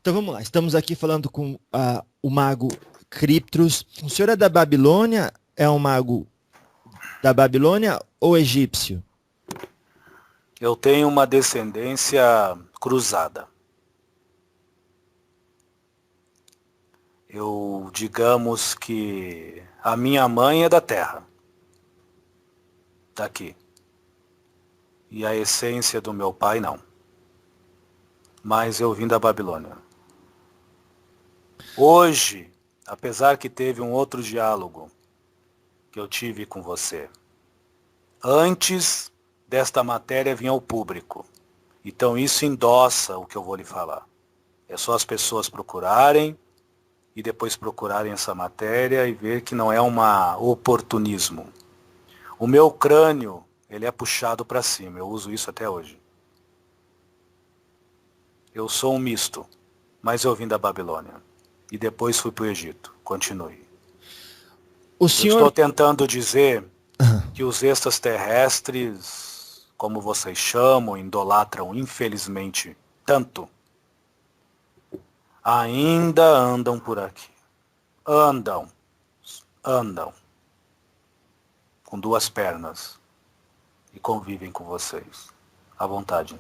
Então vamos lá, estamos aqui falando com o mago Criptros. O senhor é da Babilônia? É um mago da Babilônia ou egípcio? Eu tenho uma descendência cruzada. Digamos que a minha mãe é da terra, daqui. E a essência do meu pai não. Mas eu vim da Babilônia. Hoje, apesar que teve um outro diálogo que eu tive com você, antes desta matéria vir ao público. Então isso endossa o que eu vou lhe falar. É só as pessoas procurarem e depois procurarem essa matéria e ver que não é um oportunismo. O meu crânio, ele é puxado para cima, eu uso isso até hoje. Eu sou um misto, mas eu vim da Babilônia. E depois fui para o Egito. Continue. O Eu senhor... estou tentando dizer que os extraterrestres, como vocês chamam, idolatram, infelizmente, tanto, ainda andam por aqui. Andam. Com duas pernas. E convivem com vocês. À vontade.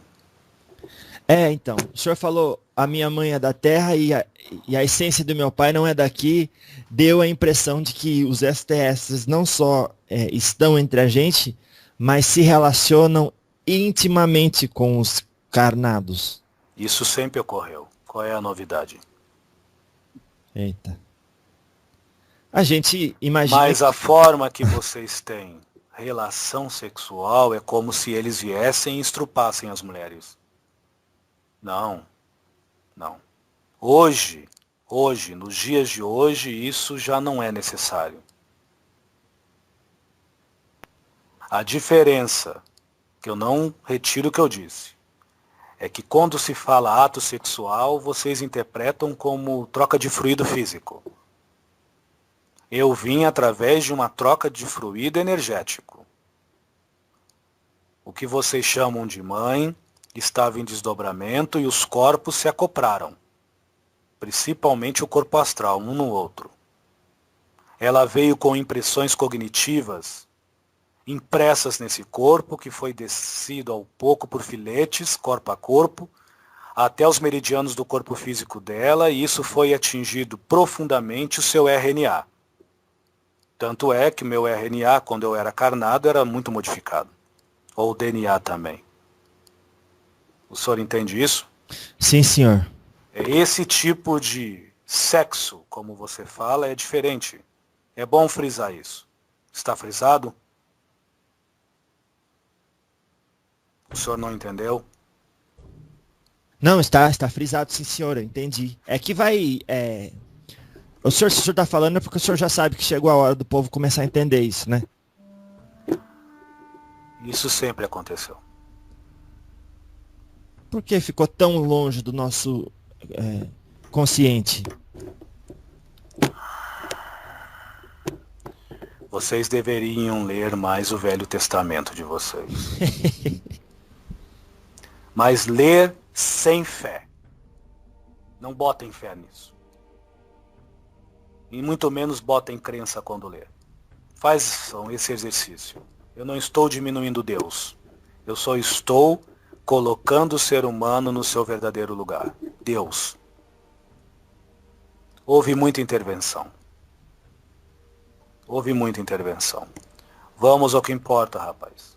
Então, o senhor falou, a minha mãe é da Terra e a essência do meu pai não é daqui, deu a impressão de que os extraterrestres não só estão entre a gente, mas se relacionam intimamente com os carnados. Isso sempre ocorreu. Qual é a novidade? Eita. A gente imagina Mas a forma que vocês têm relação sexual é como se eles viessem e estrupassem as mulheres. Não. Hoje, nos dias de hoje, isso já não é necessário. A diferença, que eu não retiro o que eu disse, é que quando se fala ato sexual, vocês interpretam como troca de fluido físico. Eu vim através de uma troca de fluido energético. O que vocês chamam de mãe estava em desdobramento e os corpos se acopraram. Principalmente o corpo astral, um no outro. Ela veio com impressões cognitivas impressas nesse corpo, que foi descido ao pouco por filetes, corpo a corpo, até os meridianos do corpo físico dela, e isso foi atingido profundamente o seu RNA. Tanto é que o meu RNA, quando eu era carnado, era muito modificado. Ou o DNA também. O senhor entende isso? Sim, senhor. Esse tipo de sexo, como você fala, é diferente. É bom frisar isso. Está frisado? O senhor não entendeu? Não, está frisado, sim, senhor, eu entendi. É que vai... O senhor, se o senhor está falando é porque o senhor já sabe que chegou a hora do povo começar a entender isso, né? Isso sempre aconteceu. Por que ficou tão longe do nosso consciente? Vocês deveriam ler mais o Velho Testamento de vocês. Mas ler sem fé. Não botem fé nisso. E muito menos botem crença quando ler. Façam esse exercício. Eu não estou diminuindo Deus. Eu só estou colocando o ser humano no seu verdadeiro lugar. Deus. Houve muita intervenção. Vamos ao que importa, rapaz.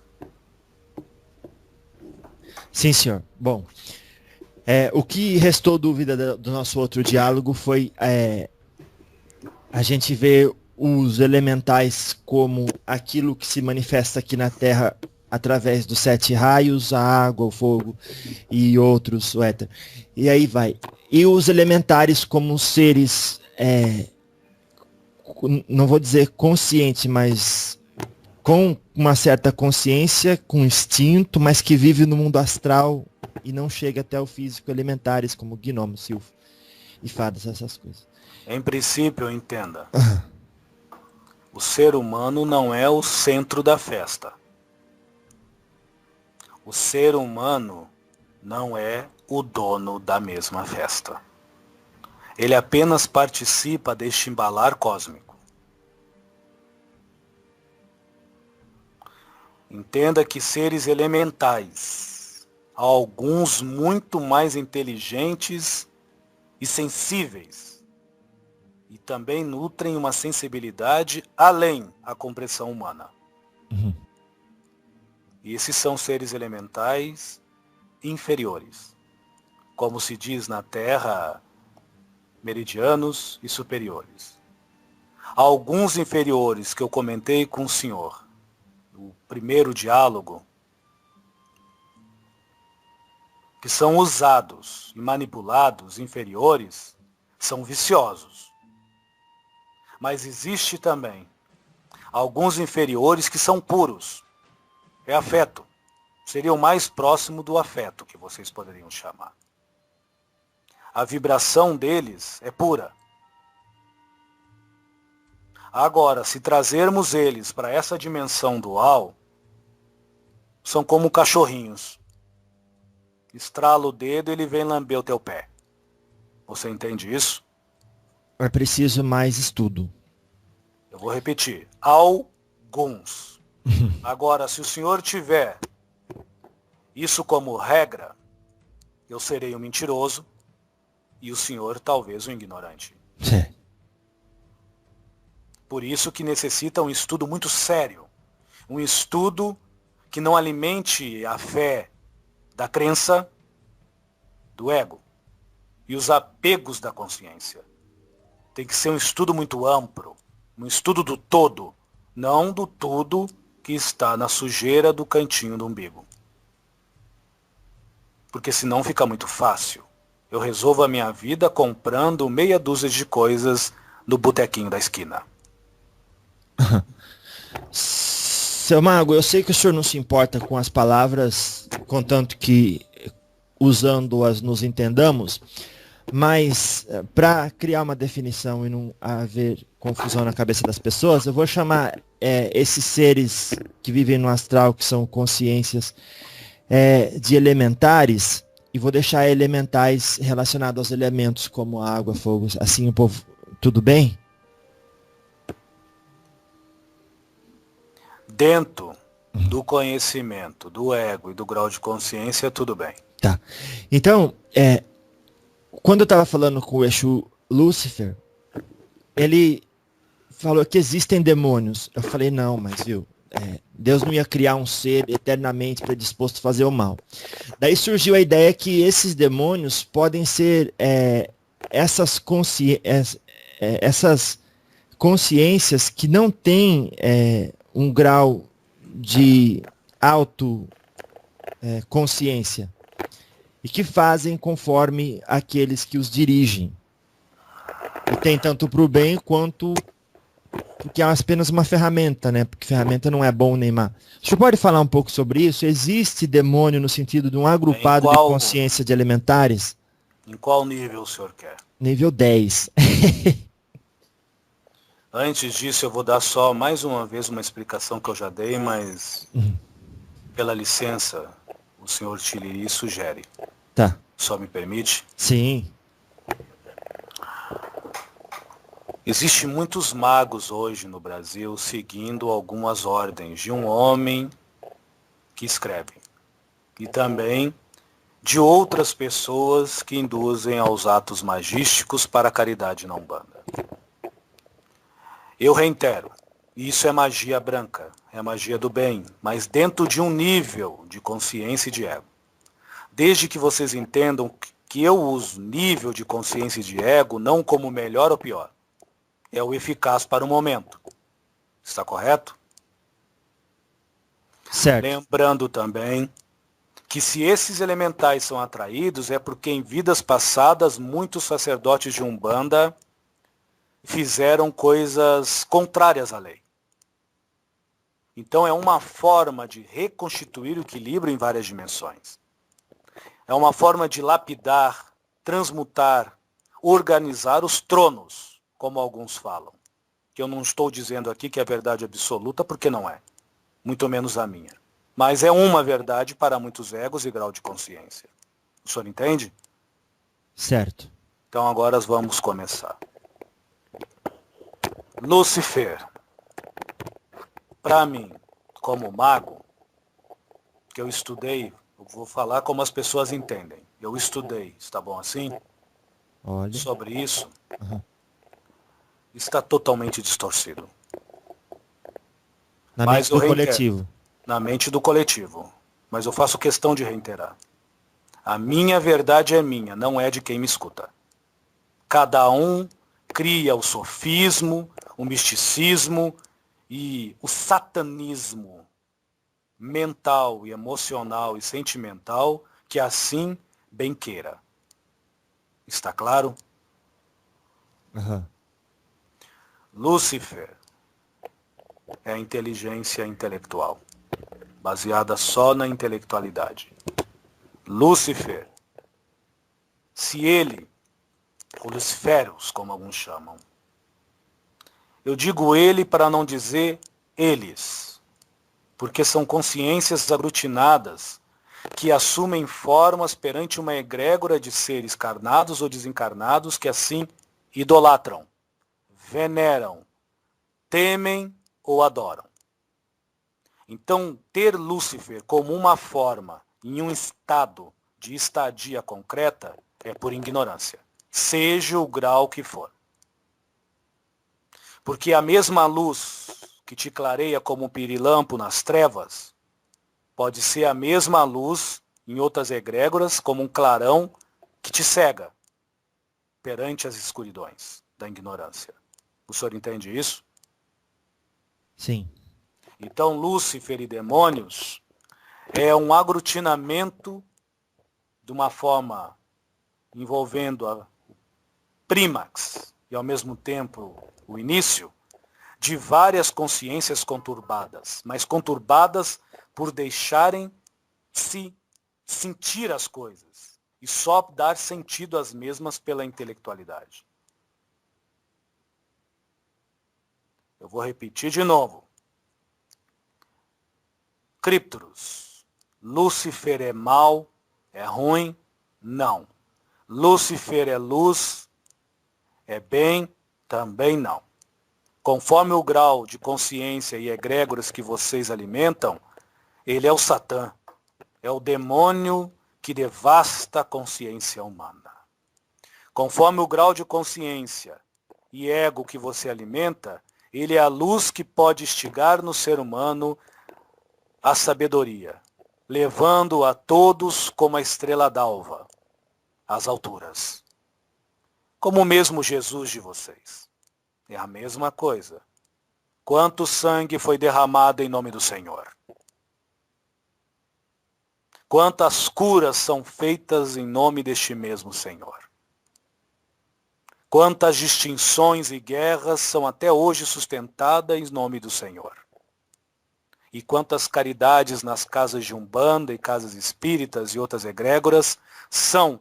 Sim, senhor. Bom, o que restou dúvida do nosso outro diálogo foi a gente ver os elementais como aquilo que se manifesta aqui na Terra através dos 7 raios, a água, o fogo e outros, o éter. E aí vai. E os elementares como seres, não vou dizer consciente, mas com uma certa consciência, com instinto, mas que vive no mundo astral e não chega até o físico, elementares como gnomos, silfo e fadas, essas coisas. Em princípio, entenda. O ser humano não é o centro da festa. O ser humano não é o dono da mesma festa. Ele apenas participa deste embalar cósmico. Entenda que seres elementais, alguns muito mais inteligentes e sensíveis, e também nutrem uma sensibilidade além da compreensão humana. E esses são seres elementais inferiores. Como se diz na Terra, meridianos e superiores. Alguns inferiores que eu comentei com o senhor, o primeiro diálogo, que são usados e manipulados, inferiores, são viciosos. Mas existe também alguns inferiores que são puros. É afeto. Seria o mais próximo do afeto que vocês poderiam chamar. A vibração deles é pura. Agora, se trazermos eles para essa dimensão dual, são como cachorrinhos. Estrala o dedo e ele vem lamber o teu pé. Você entende isso? É preciso mais estudo. Eu vou repetir. Alguns. Agora, se o senhor tiver isso como regra, eu serei um mentiroso e o senhor talvez um ignorante. É. Por isso que necessita um estudo muito sério. Um estudo que não alimente a fé da crença, do ego e os apegos da consciência. Tem que ser um estudo muito amplo, um estudo do todo, não do tudo que está na sujeira do cantinho do umbigo. Porque senão fica muito fácil. Eu resolvo a minha vida comprando meia dúzia de coisas no botequinho da esquina. Seu Mago, eu sei que o senhor não se importa com as palavras, contanto que usando-as nos entendamos, mas para criar uma definição e não haver confusão na cabeça das pessoas, eu vou chamar esses seres que vivem no astral, que são consciências, de elementares, e vou deixar elementais relacionados aos elementos como água, fogo, assim o povo, tudo bem? Dentro do conhecimento, do ego e do grau de consciência, tudo bem. Tá. Então, quando eu estava falando com o Exu Lúcifer, ele falou que existem demônios. Eu falei, não, mas viu, Deus não ia criar um ser eternamente predisposto a fazer o mal. Daí surgiu a ideia que esses demônios podem ser essas consciências que não têm um grau de consciência e que fazem conforme aqueles que os dirigem. E tem tanto para o bem quanto porque é apenas uma ferramenta, né? Porque ferramenta não é bom nem má. O senhor pode falar um pouco sobre isso? Existe demônio no sentido de um agrupado de consciência de elementares? Em qual nível o senhor quer? Nível 10. Antes disso, eu vou dar só mais uma vez uma explicação que eu já dei, mas pela licença, o senhor Tiliri sugere. Tá. Só me permite? Sim. Existem muitos magos hoje no Brasil seguindo algumas ordens de um homem que escreve. E também de outras pessoas que induzem aos atos magísticos para a caridade na Umbanda. Eu reitero, isso é magia branca, é magia do bem, mas dentro de um nível de consciência e de ego. Desde que vocês entendam que eu uso nível de consciência e de ego não como melhor ou pior. É o eficaz para o momento. Está correto? Certo. Lembrando também que se esses elementais são atraídos é porque em vidas passadas muitos sacerdotes de Umbanda fizeram coisas contrárias à lei. Então é uma forma de reconstituir o equilíbrio em várias dimensões. É uma forma de lapidar, transmutar, organizar os tronos, como alguns falam. Que eu não estou dizendo aqui que é verdade absoluta, porque não é. Muito menos a minha. Mas é uma verdade para muitos egos e grau de consciência. O senhor entende? Certo. Então agora vamos começar. Lúcifer, para mim, como mago, que eu estudei, eu vou falar como as pessoas entendem. Eu estudei, está bom assim? Olha. Sobre isso, Uhum. está totalmente distorcido. Na Mas mente eu do reitero, coletivo. na mente do coletivo. Mas eu faço questão de reiterar. A minha verdade é minha, não é de quem me escuta. Cada um cria o sofismo, o misticismo e o satanismo mental e emocional e sentimental que assim bem queira. Está claro? Uhum. Lúcifer é a inteligência intelectual, baseada só na intelectualidade. Lúcifer, se ele, ou Luciferos, como alguns chamam, eu digo ele para não dizer eles, porque são consciências aglutinadas que assumem formas perante uma egrégora de seres carnados ou desencarnados que assim idolatram, veneram, temem ou adoram. Então, ter Lúcifer como uma forma em um estado de estadia concreta é por ignorância, seja o grau que for. Porque a mesma luz que te clareia como um pirilampo nas trevas pode ser a mesma luz em outras egrégoras como um clarão que te cega perante as escuridões da ignorância. O senhor entende isso? Sim. Então, Lúcifer e demônios é um aglutinamento de uma forma envolvendo a prímax e ao mesmo tempo o início de várias consciências conturbadas, mas conturbadas por deixarem-se sentir as coisas e só dar sentido às mesmas pela intelectualidade. Eu vou repetir de novo. Críptoros, Lúcifer é mal, é ruim? Não. Lúcifer é luz, é bem? Também não. Conforme o grau de consciência e egrégoras que vocês alimentam, ele é o Satã, é o demônio que devasta a consciência humana. Conforme o grau de consciência e ego que você alimenta, ele é a luz que pode instigar no ser humano a sabedoria, levando a todos como a estrela d'alva, às alturas. Como o mesmo Jesus de vocês. É a mesma coisa. Quanto sangue foi derramado em nome do Senhor? Quantas curas são feitas em nome deste mesmo Senhor? Quantas distinções e guerras são até hoje sustentadas em nome do Senhor? E quantas caridades nas casas de Umbanda e casas espíritas e outras egrégoras são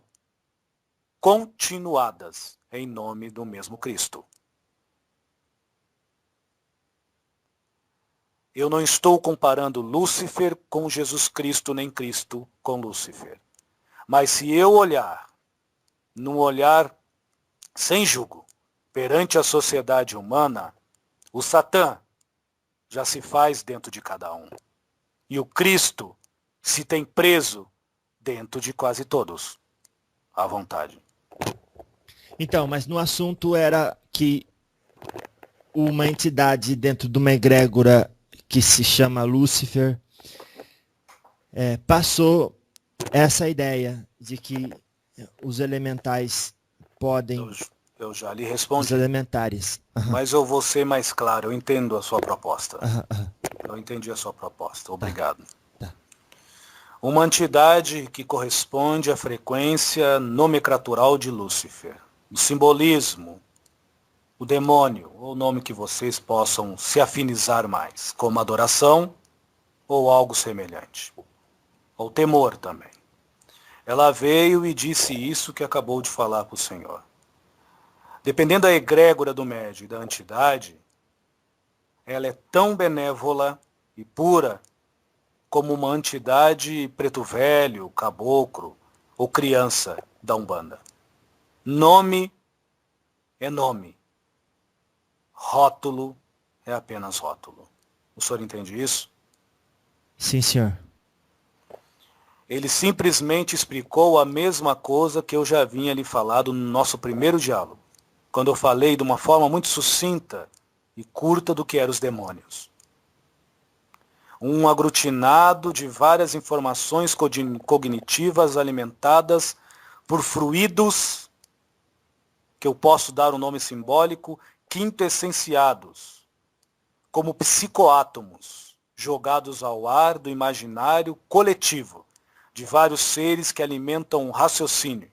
continuadas em nome do mesmo Cristo? Eu não estou comparando Lúcifer com Jesus Cristo, nem Cristo com Lúcifer. Mas se eu olhar, num olhar sem julgo, perante a sociedade humana, o Satã já se faz dentro de cada um. E o Cristo se tem preso dentro de quase todos, à vontade. Então, mas no assunto era que uma entidade dentro de uma egrégora que se chama Lúcifer passou essa ideia de que os elementais podem... Eu já lhe Os respondi. elementares. Mas eu vou ser mais claro, eu entendo a sua proposta. Aham. Eu entendi a sua proposta, obrigado. Tá. Uma entidade que corresponde à frequência nomenclatural de Lúcifer. O simbolismo, o demônio, ou o nome que vocês possam se afinizar mais, como adoração ou algo semelhante. Ou temor também. Ela veio e disse isso que acabou de falar para o Senhor. Dependendo da egrégora do médium e da entidade, ela é tão benévola e pura como uma entidade preto velho, caboclo ou criança da Umbanda. Nome é nome. Rótulo é apenas rótulo. O senhor entende isso? Sim, senhor. Ele simplesmente explicou a mesma coisa que eu já havia lhe falado no nosso primeiro diálogo, quando eu falei de uma forma muito sucinta e curta do que eram os demônios. Um aglutinado de várias informações cognitivas alimentadas por fluidos, que eu posso dar um nome simbólico, quintessenciados, como psicoátomos, jogados ao ar do imaginário coletivo, de vários seres que alimentam o raciocínio,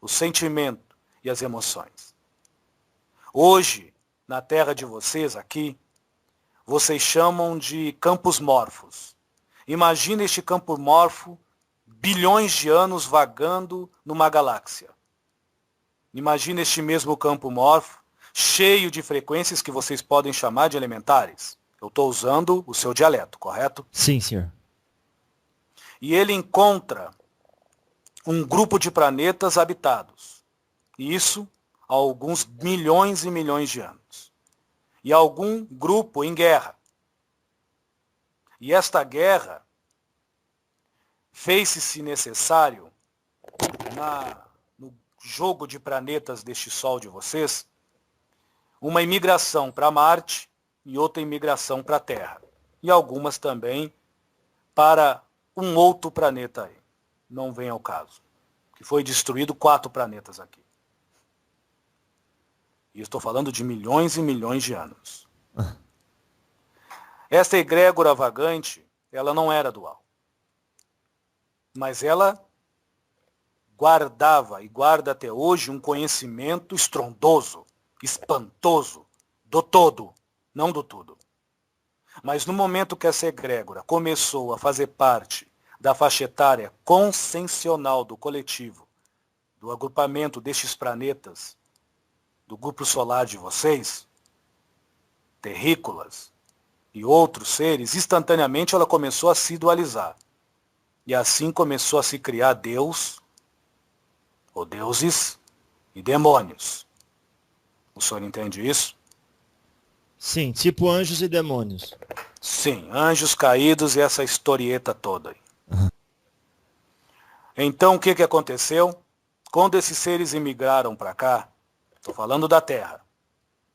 o sentimento e as emoções. Hoje, na terra de vocês aqui, vocês chamam de campos morfos. Imagina este campo morfo, bilhões de anos vagando numa galáxia. Imagina este mesmo campo morfo, cheio de frequências que vocês podem chamar de elementares. Eu estou usando o seu dialeto, correto? Sim, senhor. E ele encontra um grupo de planetas habitados. Isso há alguns milhões e milhões de anos. E algum grupo em guerra. E esta guerra fez-se necessário no jogo de planetas deste Sol de vocês, uma imigração para Marte e outra imigração para a Terra. E algumas também para um outro planeta aí. Não vem ao caso. Que foi destruído 4 planetas aqui. E estou falando de milhões e milhões de anos. Esta egrégora vagante, ela não era dual. Mas ela guardava e guarda até hoje um conhecimento estrondoso, espantoso, do todo, não do tudo. Mas no momento que essa egrégora começou a fazer parte da faixa etária consciencial do coletivo, do agrupamento destes planetas, do grupo solar de vocês, terrícolas e outros seres, instantaneamente ela começou a se dualizar. E assim começou a se criar Deus, ou deuses, e demônios. O senhor entende isso? Sim, tipo anjos e demônios. Sim, anjos caídos e essa historieta toda. Então o que aconteceu? Quando esses seres imigraram para cá, estou falando da Terra,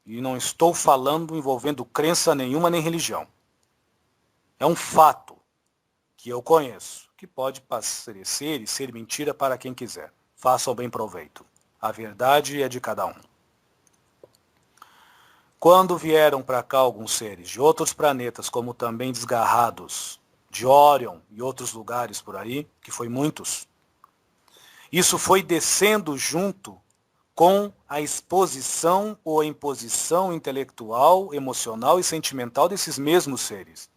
e não estou falando envolvendo crença nenhuma nem religião. É um fato que eu conheço, que pode parecer e ser mentira para quem quiser. Façam bem proveito. A verdade é de cada um. Quando vieram para cá alguns seres de outros planetas, como também desgarrados de Órion e outros lugares por aí, que foi muitos, isso foi descendo junto com a exposição ou a imposição intelectual, emocional e sentimental desses mesmos seres,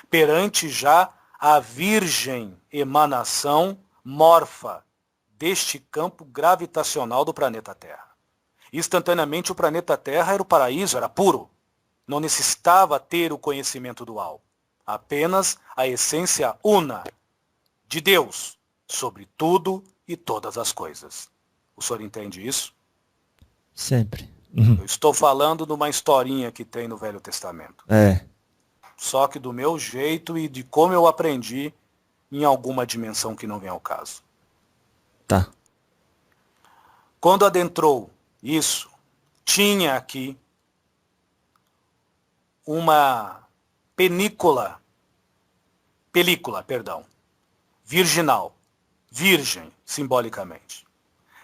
perante já a virgem emanação morfa deste campo gravitacional do planeta Terra. Instantaneamente o planeta Terra era o paraíso, era puro. Não necessitava ter o conhecimento dual. Apenas a essência una de Deus sobre tudo e todas as coisas. O senhor entende isso? Sempre. Eu estou falando de uma historinha que tem no Velho Testamento. É. Só que do meu jeito e de como eu aprendi em alguma dimensão que não vem ao caso. Tá. Quando adentrou isso, tinha aqui uma película, virginal, virgem, simbolicamente.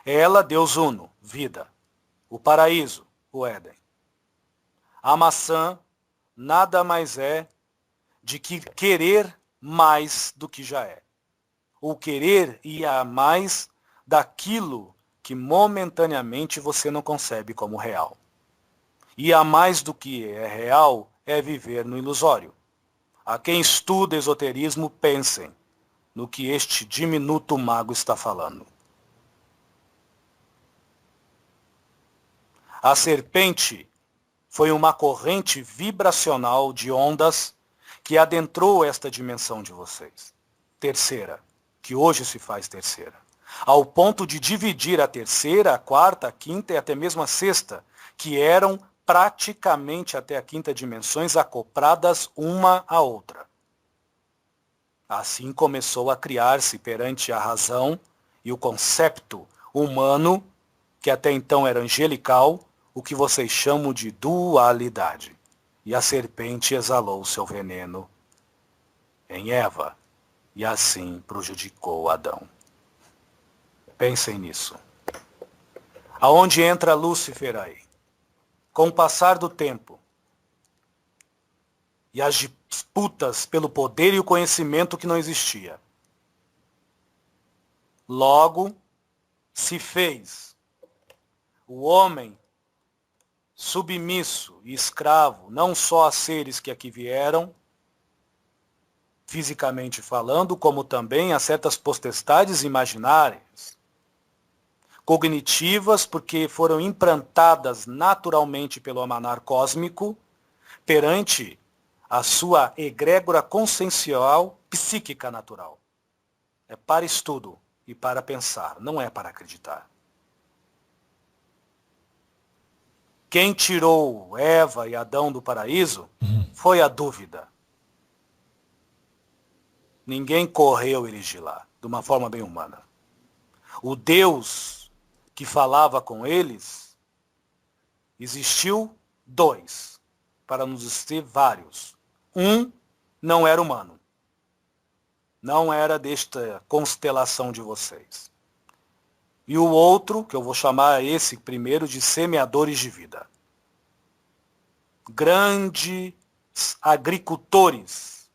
Ela, Deus Uno, vida. O paraíso, o Éden. A maçã nada mais é de que querer mais do que já é. O querer ir a mais daquilo que momentaneamente você não concebe como real. E a mais do que é real é viver no ilusório. A quem estuda esoterismo, pensem no que este diminuto mago está falando. A serpente foi uma corrente vibracional de ondas que adentrou esta dimensão de vocês. Terceira, que hoje se faz terceira. ao ponto de dividir a terceira, a quarta, a quinta e até mesmo a sexta, que eram praticamente até a quinta dimensões acopladas uma à outra. Assim começou a criar-se perante a razão e o concepto humano, que até então era angelical, o que vocês chamam de dualidade. E a serpente exalou seu veneno em Eva, e assim prejudicou Adão. Pensem nisso. Aonde entra Lúcifer aí? Com o passar do tempo e as disputas pelo poder e o conhecimento que não existia, logo se fez o homem submisso e escravo, não só a seres que aqui vieram, fisicamente falando, como também a certas potestades imaginárias, cognitivas, porque foram implantadas naturalmente pelo emanar cósmico, perante a sua egrégora consciencial psíquica natural. É para estudo e para pensar, não é para acreditar. Quem tirou Eva e Adão do paraíso foi a dúvida. Ninguém correu eles de lá, de uma forma bem humana. O Deus que falava com eles, existiu dois, para nos dizer vários. Um não era humano. Não era desta constelação de vocês. E o outro, que eu vou chamar esse primeiro de semeadores de vida. Grandes agricultores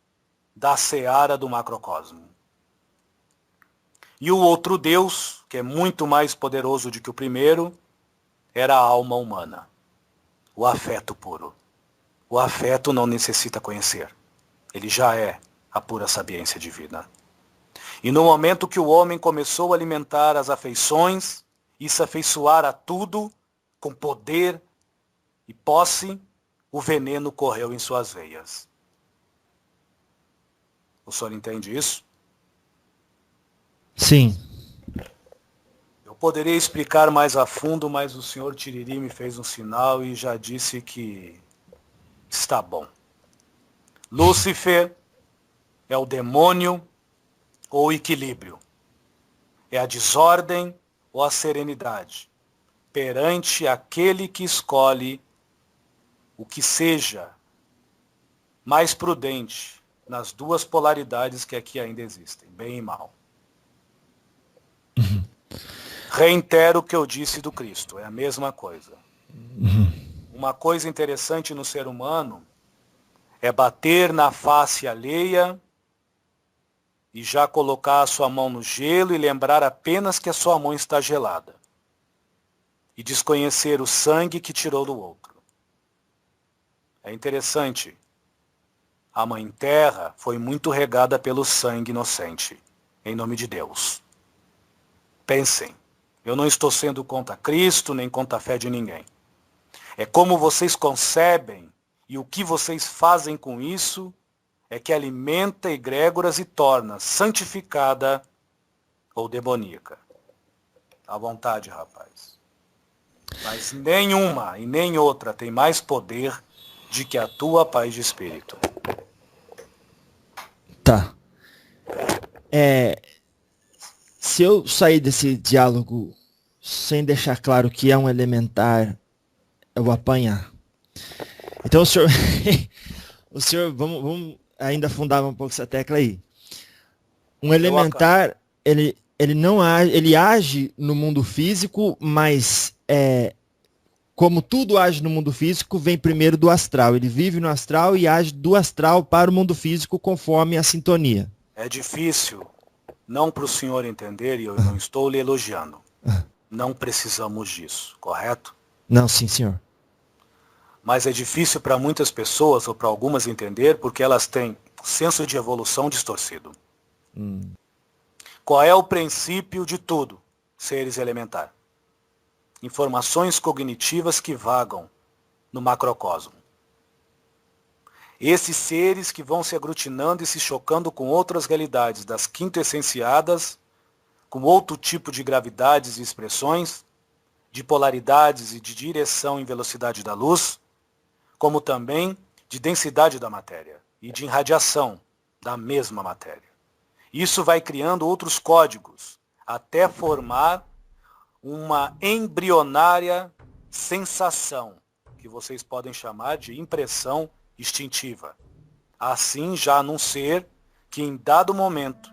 da seara do macrocosmo. E o outro Deus, que é muito mais poderoso do que o primeiro, era a alma humana. O afeto puro. O afeto não necessita conhecer. Ele já é a pura sapiência divina. E no momento que o homem começou a alimentar as afeições e se afeiçoar a tudo com poder e posse, o veneno correu em suas veias. O senhor entende isso? Sim. Eu poderia explicar mais a fundo, mas o senhor Tiriri me fez um sinal e já disse que está bom. Lúcifer é o demônio ou o equilíbrio. É a desordem ou a serenidade perante aquele que escolhe o que seja mais prudente nas duas polaridades que aqui ainda existem, bem e mal. Reitero o que eu disse do Cristo, é a mesma coisa. Uma coisa interessante no ser humano é bater na face alheia e já colocar a sua mão no gelo e lembrar apenas que a sua mão está gelada. E desconhecer o sangue que tirou do outro. É interessante. A Mãe Terra foi muito regada pelo sangue inocente, em nome de Deus. Pensem, eu não estou sendo contra Cristo, nem contra a fé de ninguém. É como vocês concebem e o que vocês fazem com isso é que alimenta egrégoras e torna santificada ou demoníaca. À vontade, rapaz. Mas nenhuma e nem outra tem mais poder de que a tua paz de espírito. Tá. Se eu sair desse diálogo sem deixar claro que é um elementar, eu vou apanhar. Então o senhor, vamos ainda afundar um pouco essa tecla aí. Um elementar, ele não age, ele age no mundo físico, mas como tudo age no mundo físico, vem primeiro do astral. Ele vive no astral e age do astral para o mundo físico conforme a sintonia. É difícil, não para o senhor entender, e eu não estou lhe elogiando. Não precisamos disso, correto? Não, sim, senhor. Mas é difícil para muitas pessoas, ou para algumas entender, porque elas têm senso de evolução distorcido. Qual é o princípio de tudo? Seres elementar. Informações cognitivas que vagam no macrocosmo. Esses seres que vão se aglutinando e se chocando com outras realidades das quintessenciadas com outro tipo de gravidades e expressões, de polaridades e de direção em velocidade da luz, como também de densidade da matéria e de irradiação da mesma matéria. Isso vai criando outros códigos, até formar uma embrionária sensação, que vocês podem chamar de impressão instintiva. Assim, já num ser que em dado momento,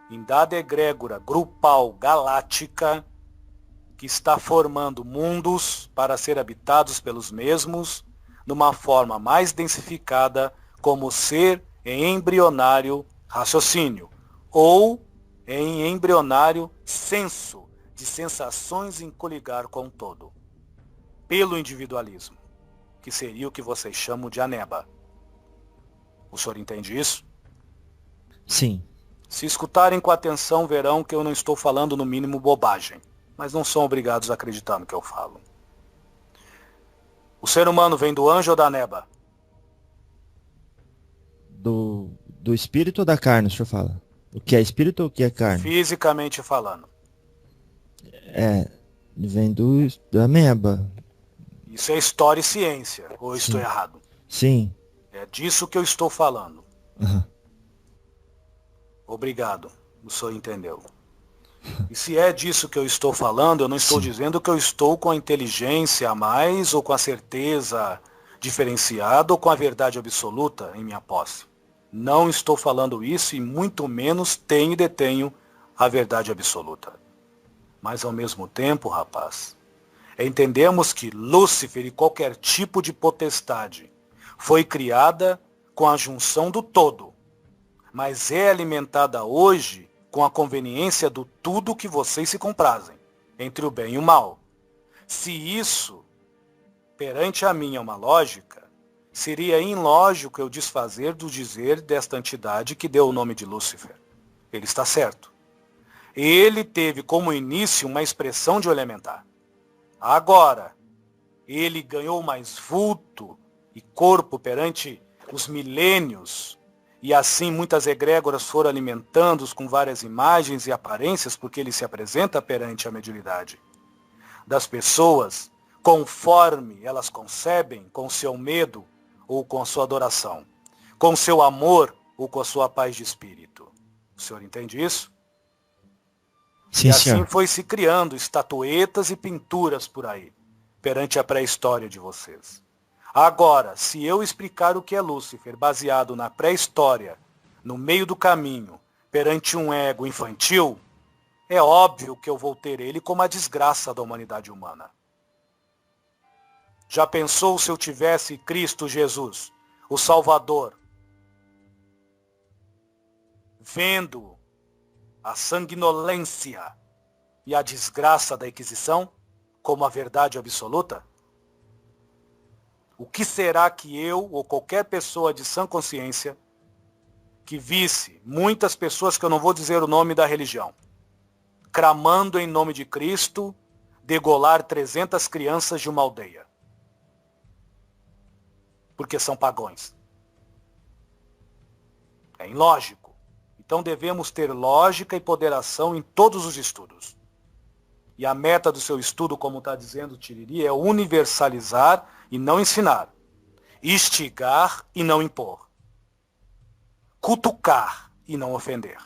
em dada egrégora grupal galáctica, que está formando mundos para ser habitados pelos mesmos, numa forma mais densificada, como ser em embrionário raciocínio, ou em embrionário senso, de sensações em coligar com o todo, pelo individualismo, que seria o que vocês chamam de aneba. O senhor entende isso? Sim. Se escutarem com atenção, verão que eu não estou falando no mínimo bobagem, mas não são obrigados a acreditar no que eu falo. O ser humano vem do anjo ou da aneba? Do espírito ou da carne, o senhor fala? O que é espírito ou o que é carne? Fisicamente falando. Vem da ameba. Isso é história e ciência, ou Sim. estou errado? Sim. É disso que eu estou falando. Uhum. Obrigado, o senhor entendeu. E se é disso que eu estou falando, eu não estou dizendo que eu estou com a inteligência a mais, ou com a certeza diferenciada, ou com a verdade absoluta em minha posse. Não estou falando isso e muito menos tenho e detenho a verdade absoluta. Mas ao mesmo tempo, rapaz, entendemos que Lúcifer e qualquer tipo de potestade foi criada com a junção do todo, mas é alimentada hoje com a conveniência do tudo que vocês se comprazem, entre o bem e o mal. Se isso, perante a mim, é uma lógica, seria ilógico eu desfazer do dizer desta entidade que deu o nome de Lúcifer. Ele está certo. Ele teve como início uma expressão de elementar. Agora, ele ganhou mais vulto e corpo perante os milênios, e assim muitas egrégoras foram alimentando-os com várias imagens e aparências, porque ele se apresenta perante a mediunidade das pessoas, conforme elas concebem, com seu medo ou com a sua adoração, com seu amor ou com a sua paz de espírito. O senhor entende isso? Sim, e assim senhor. foi se criando estatuetas e pinturas por aí, perante a pré-história de vocês. Agora, se eu explicar o que é Lúcifer, baseado na pré-história, no meio do caminho, perante um ego infantil, é óbvio que eu vou ter ele como a desgraça da humanidade humana. Já pensou se eu tivesse Cristo Jesus, o Salvador, vendo a sanguinolência e a desgraça da Inquisição como a verdade absoluta? O que será que eu ou qualquer pessoa de sã consciência que visse muitas pessoas, que eu não vou dizer o nome da religião, clamando em nome de Cristo, degolar 300 crianças de uma aldeia? Porque são pagões. É ilógico. Então devemos ter lógica e ponderação em todos os estudos. E a meta do seu estudo, como está dizendo o Tiriri, é universalizar e não ensinar. Instigar e não impor. Cutucar e não ofender.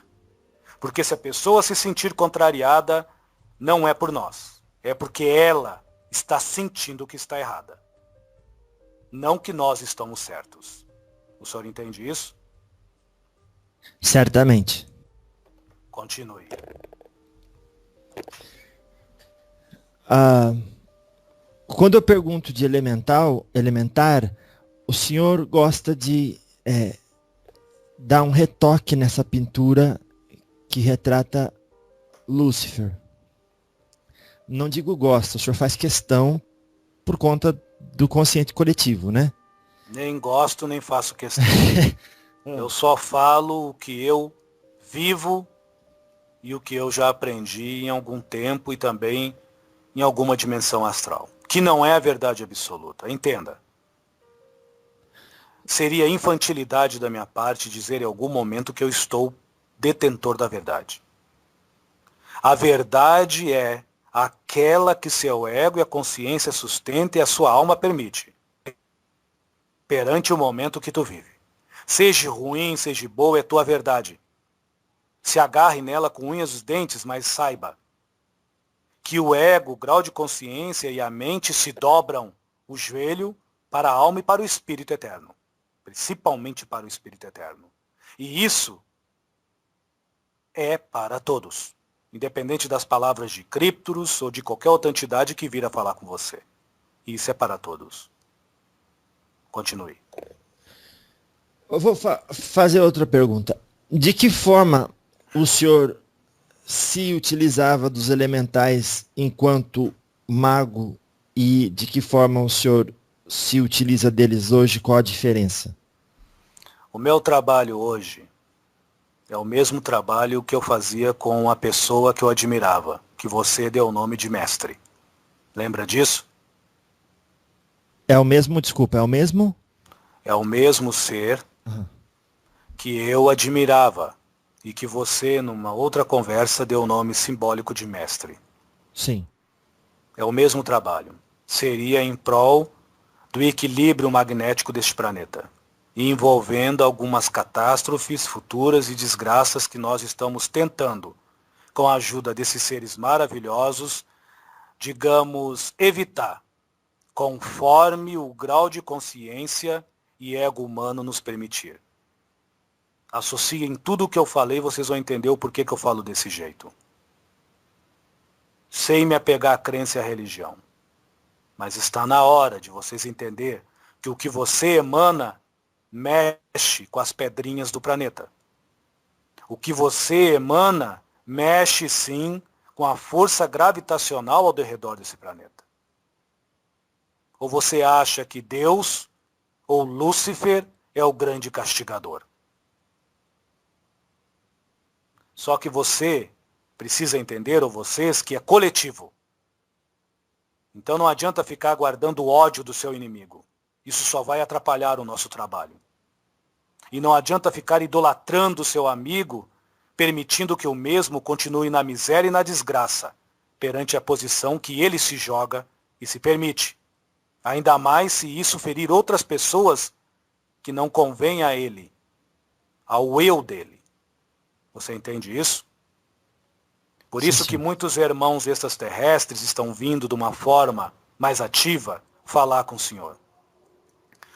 Porque se a pessoa se sentir contrariada, não é por nós. É porque ela está sentindo que está errada. Não que nós estamos certos. O senhor entende isso? Certamente. Continue. Quando eu pergunto de elementar, o senhor gosta de dar um retoque nessa pintura que retrata Lúcifer. Não digo gosta, o senhor faz questão por conta do consciente coletivo, né? Nem gosto, nem faço questão. Eu só falo o que eu vivo e o que eu já aprendi em algum tempo e também em alguma dimensão astral, que não é a verdade absoluta. Entenda. Seria infantilidade da minha parte dizer em algum momento que eu estou detentor da verdade. A verdade é aquela que seu ego e a consciência sustentam e a sua alma permite, perante o momento que tu vive. Seja ruim, seja boa, é tua verdade. Se agarre nela com unhas e dentes, mas saiba que o ego, o grau de consciência e a mente se dobram o joelho para a alma e para o espírito eterno. Principalmente para o espírito eterno. E isso é para todos. Independente das palavras de Críptoros ou de qualquer outra entidade que vir a falar com você. Isso é para todos. Continue. Eu vou fazer outra pergunta. De que forma o senhor se utilizava dos elementais enquanto mago e de que forma o senhor se utiliza deles hoje? Qual a diferença? O meu trabalho hoje é o mesmo trabalho que eu fazia com a pessoa que eu admirava, que você deu o nome de mestre. Lembra disso? É o mesmo, desculpa, é o mesmo? É o mesmo ser que eu admirava e que você, numa outra conversa, deu o nome simbólico de mestre. Sim. É o mesmo trabalho. Seria em prol do equilíbrio magnético deste planeta, e envolvendo algumas catástrofes futuras e desgraças que nós estamos tentando, com a ajuda desses seres maravilhosos, digamos, evitar, conforme o grau de consciência e ego humano nos permitir. Associem tudo o que eu falei, vocês vão entender o porquê que eu falo desse jeito. Sem me apegar à crença e à religião. Mas está na hora de vocês entender que o que você emana mexe com as pedrinhas do planeta. O que você emana mexe sim com a força gravitacional ao redor desse planeta. Ou você acha que Deus ou Lúcifer é o grande castigador? Só que você precisa entender, ou vocês, que é coletivo. Então não adianta ficar guardando o ódio do seu inimigo. Isso só vai atrapalhar o nosso trabalho. E não adianta ficar idolatrando o seu amigo, permitindo que o mesmo continue na miséria e na desgraça, perante a posição que ele se joga e se permite. Ainda mais se isso ferir outras pessoas que não convém a ele, ao eu dele. Você entende isso? Por isso que muitos irmãos extraterrestres estão vindo de uma forma mais ativa falar com o Senhor.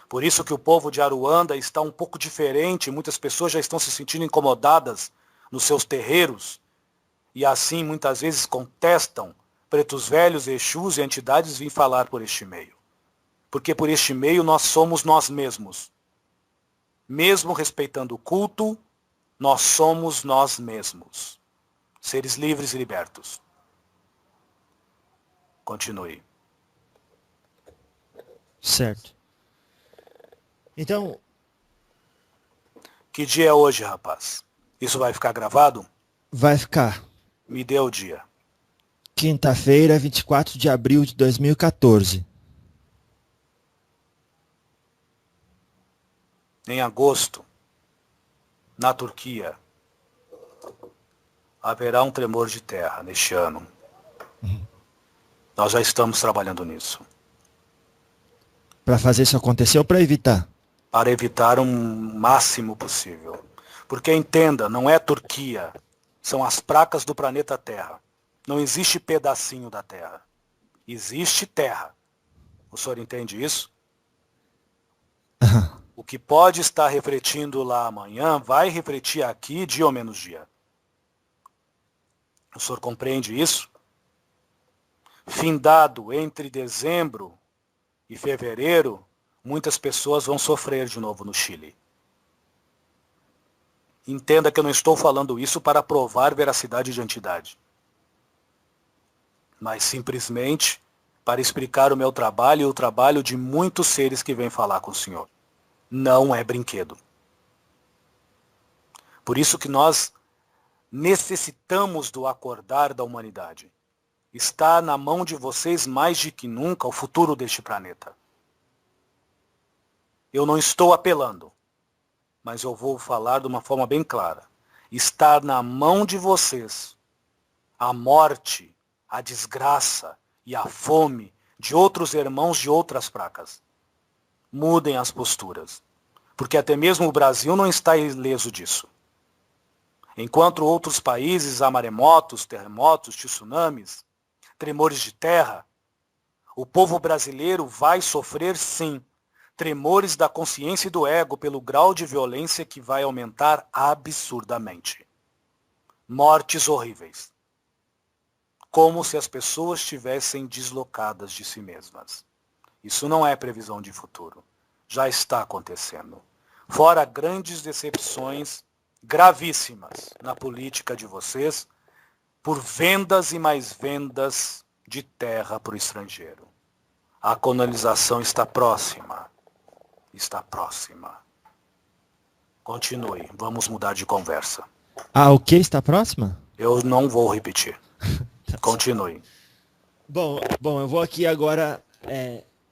Por isso que o povo de Aruanda está um pouco diferente, muitas pessoas já estão se sentindo incomodadas nos seus terreiros, e assim muitas vezes contestam pretos velhos, exus e entidades vêm falar por este meio. Porque por este meio nós somos nós mesmos. Mesmo respeitando o culto, nós somos nós mesmos. Seres livres e libertos. Continue. Certo. Então... Que dia é hoje, rapaz? Isso vai ficar gravado? Vai ficar. Me dê o dia. Quinta-feira, 24 de abril de 2014. Em agosto, na Turquia, haverá um tremor de terra neste ano. Nós já estamos trabalhando nisso. Para fazer isso acontecer ou para evitar? Para evitar o máximo possível. Porque entenda, não é Turquia, são as placas do planeta Terra. Não existe pedacinho da Terra. Existe Terra. O senhor entende isso? O que pode estar refletindo lá amanhã vai refletir aqui dia ou menos dia. O senhor compreende isso? Findado entre dezembro e fevereiro, muitas pessoas vão sofrer de novo no Chile. Entenda que eu não estou falando isso para provar veracidade de entidade, mas simplesmente para explicar o meu trabalho e o trabalho de muitos seres que vêm falar com o Senhor. Não é brinquedo. Por isso que nós necessitamos do acordar da humanidade. Está na mão de vocês mais do que nunca o futuro deste planeta. Eu não estou apelando, mas eu vou falar de uma forma bem clara. Está na mão de vocês a morte, a desgraça e a fome de outros irmãos de outras pragas. Mudem as posturas, porque até mesmo o Brasil não está ileso disso. Enquanto outros países há maremotos, terremotos, tsunamis, tremores de terra, o povo brasileiro vai sofrer sim tremores da consciência e do ego pelo grau de violência que vai aumentar absurdamente. Mortes horríveis. Como se as pessoas estivessem deslocadas de si mesmas. Isso não é previsão de futuro. Já está acontecendo. Fora grandes decepções gravíssimas na política de vocês por vendas e mais vendas de terra para o estrangeiro. A colonização está próxima. Está próxima. Continue. Vamos mudar de conversa. Ah, o que está próxima? Eu não vou repetir. Continue. Bom, eu vou aqui agora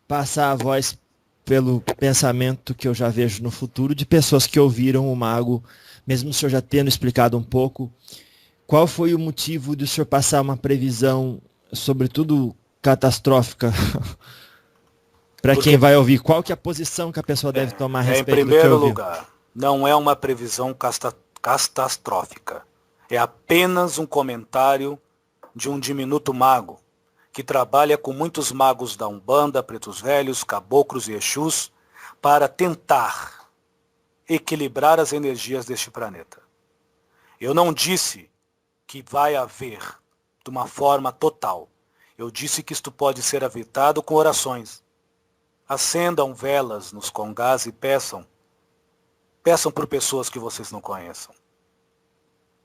passar a voz pelo pensamento que eu já vejo no futuro de pessoas que ouviram o Mago, mesmo o senhor já tendo explicado um pouco. Qual foi o motivo de o senhor passar uma previsão, sobretudo catastrófica, para quem vai ouvir? Qual que é a posição que a pessoa deve tomar a respeito do que ouviu? Em primeiro lugar, não é uma previsão catastrófica. É apenas um comentário de um diminuto mago, que trabalha com muitos magos da Umbanda, pretos velhos, caboclos e exus, para tentar equilibrar as energias deste planeta. Eu não disse que vai haver de uma forma total. Eu disse que isto pode ser evitado com orações. Acendam velas nos congás e peçam por pessoas que vocês não conheçam.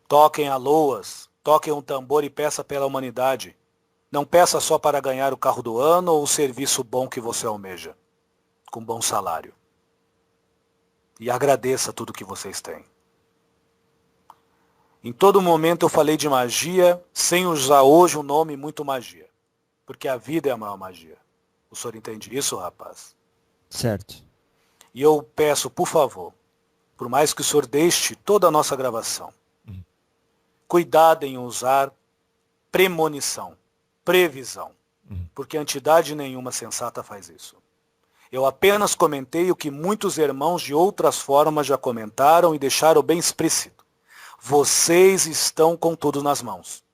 Toquem aloas, toquem um tambor e peça pela humanidade. Não peça só para ganhar o carro do ano ou o serviço bom que você almeja, com bom salário. E agradeça tudo que vocês têm. Em todo momento eu falei de magia, sem usar hoje o nome muito magia. Porque a vida é a maior magia. O senhor entende isso, rapaz? Certo. E eu peço, por favor, por mais que o senhor deixe toda a nossa gravação, cuidado em usar premonição, previsão, porque entidade nenhuma sensata faz isso. Eu apenas comentei o que muitos irmãos de outras formas já comentaram e deixaram bem explícito. Vocês estão com tudo nas mãos.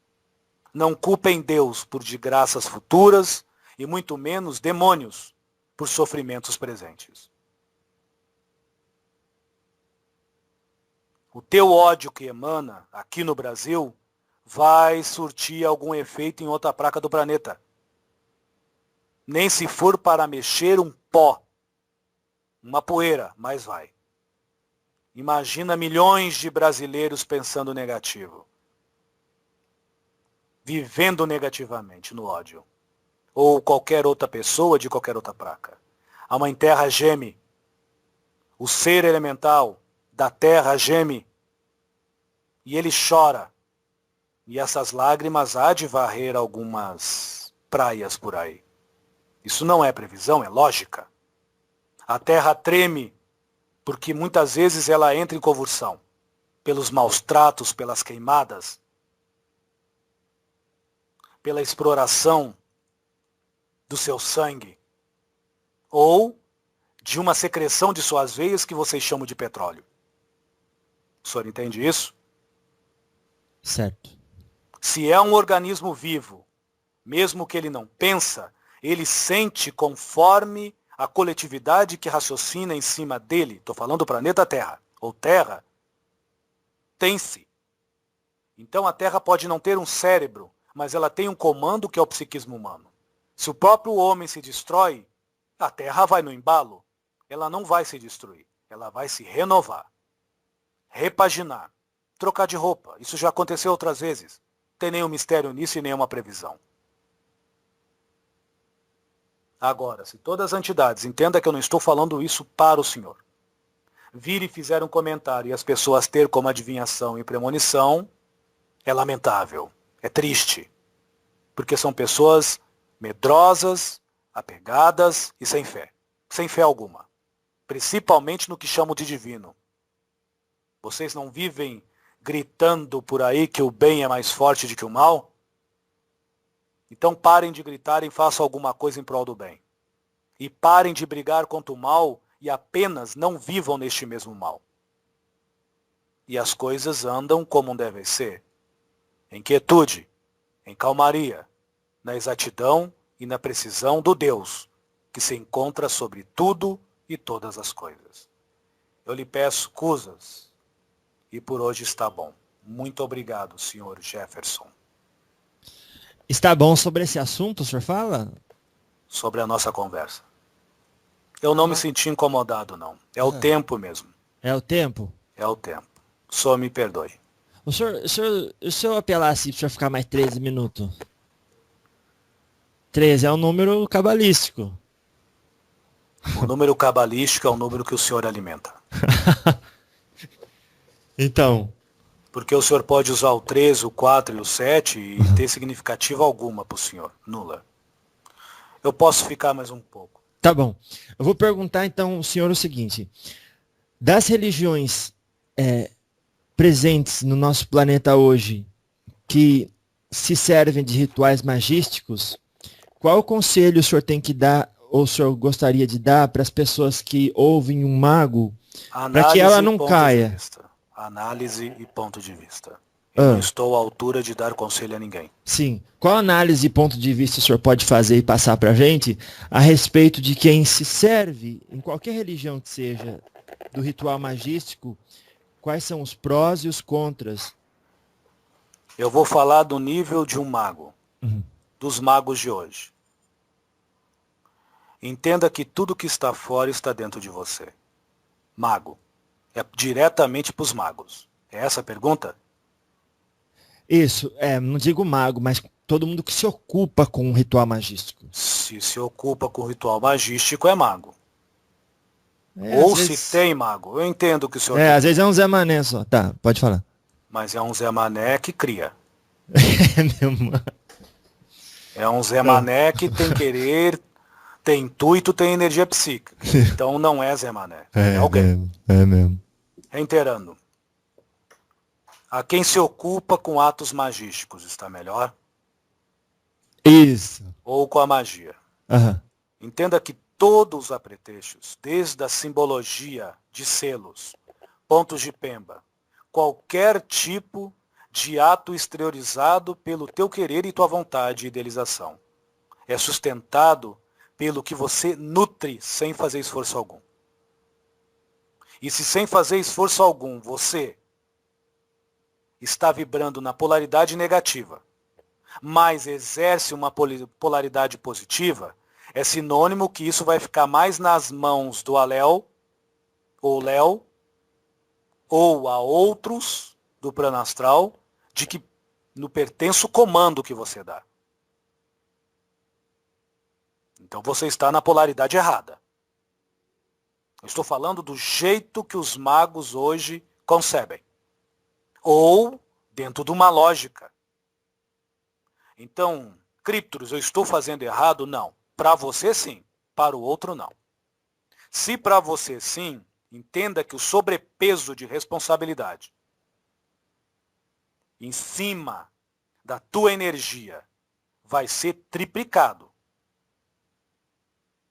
Não culpem Deus por desgraças futuras e muito menos demônios por sofrimentos presentes. O teu ódio que emana aqui no Brasil vai surtir algum efeito em outra placa do planeta. Nem se for para mexer um pó, uma poeira, mas vai. Imagina milhões de brasileiros pensando negativo, vivendo negativamente no ódio, ou qualquer outra pessoa de qualquer outra placa. A Mãe Terra geme, o ser elemental da Terra geme, e ele chora, e essas lágrimas há de varrer algumas praias por aí. Isso não é previsão, é lógica. A Terra treme, porque muitas vezes ela entra em convulsão, pelos maus tratos, pelas queimadas, pela exploração do seu sangue, ou de uma secreção de suas veias que vocês chamam de petróleo. O senhor entende isso? Certo. Se é um organismo vivo, mesmo que ele não pensa, ele sente conforme a coletividade que raciocina em cima dele, estou falando do planeta Terra, ou Terra, tem-se. Então a Terra pode não ter um cérebro, mas ela tem um comando que é o psiquismo humano. Se o próprio homem se destrói, a Terra vai no embalo. Ela não vai se destruir, ela vai se renovar, repaginar, trocar de roupa. Isso já aconteceu outras vezes. Não tem nenhum mistério nisso e nenhuma previsão. Agora, se todas as entidades, entenda que eu não estou falando isso para o senhor, vir e fizer um comentário e as pessoas ter como adivinhação e premonição, é lamentável, é triste, porque são pessoas medrosas, apegadas e sem fé alguma, principalmente no que chamam de divino. Vocês não vivem gritando por aí que o bem é mais forte do que o mal? Então parem de gritar e façam alguma coisa em prol do bem. E parem de brigar contra o mal e apenas não vivam neste mesmo mal. E as coisas andam como devem ser. Em quietude, em calmaria, na exatidão e na precisão do Deus, que se encontra sobre tudo e todas as coisas. Eu lhe peço cusas, e por hoje está bom. Muito obrigado, Sr. Jefferson. Está bom sobre esse assunto, o senhor fala? Sobre a nossa conversa. Eu não me senti incomodado, não. É o tempo mesmo. É o tempo? É o tempo. Só me perdoe. Se eu apelasse para ficar mais 13 minutos? 13 é um número cabalístico. O número cabalístico é o número que o senhor alimenta. Então. Porque o senhor pode usar o 13, o 4 e o 7 e ter significativa alguma para o senhor. Nula. Eu posso ficar mais um pouco. Tá bom. Eu vou perguntar então ao senhor o seguinte. Das religiões presentes no nosso planeta hoje, que se servem de rituais magísticos, qual conselho o senhor tem que dar, ou o senhor gostaria de dar para as pessoas que ouvem um mago, para que ela não caia? Análise e ponto de vista. Eu não estou à altura de dar conselho a ninguém. Sim. Qual análise e ponto de vista o senhor pode fazer e passar para a gente a respeito de quem se serve, em qualquer religião que seja, do ritual magístico? Quais são os prós e os contras? Eu vou falar do nível de um mago, dos magos de hoje. Entenda que tudo que está fora está dentro de você. Mago. É diretamente para os magos. É essa a pergunta? Isso, não digo mago, mas todo mundo que se ocupa com um ritual magístico. Se ocupa com o ritual magístico é mago. Ou se vezes... tem mago. Eu entendo o que o senhor às vezes é um Zé Mané só. Tá, pode falar. Mas é um Zé Mané que cria. Meu mano. É um Zé Mané que tem querer, tem intuito, tem energia psíquica. Então não é Zé Mané. É alguém. É mesmo. Reiterando. A quem se ocupa com atos magísticos, está melhor? Isso. Ou com a magia. Entenda que todos os apetrechos, desde a simbologia de selos, pontos de pemba, qualquer tipo de ato exteriorizado pelo teu querer e tua vontade e idealização, é sustentado pelo que você nutre sem fazer esforço algum. E se sem fazer esforço algum você está vibrando na polaridade negativa, mas exerce uma polaridade positiva, é sinônimo que isso vai ficar mais nas mãos do Alel, ou Léo, ou a outros do plano astral, de que no pertenço comando que você dá. Então você está na polaridade errada. Eu estou falando do jeito que os magos hoje concebem. Ou dentro de uma lógica. Então, Criptoros, eu estou fazendo errado? Não. Para você sim, para o outro não. Se para você sim, entenda que o sobrepeso de responsabilidade em cima da tua energia vai ser triplicado.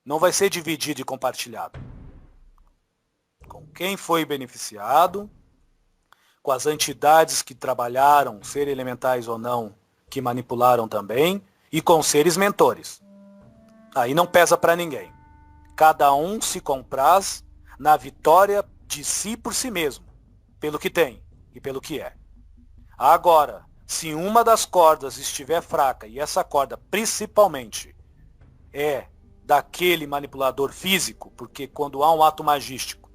Não vai ser dividido e compartilhado. Com quem foi beneficiado, com as entidades que trabalharam, ser elementais ou não, que manipularam também, e com seres mentores. Aí não pesa para ninguém. Cada um se compraz na vitória de si por si mesmo, pelo que tem e pelo que é. Agora, se uma das cordas estiver fraca, e essa corda principalmente é daquele manipulador físico, porque quando há um ato magístico,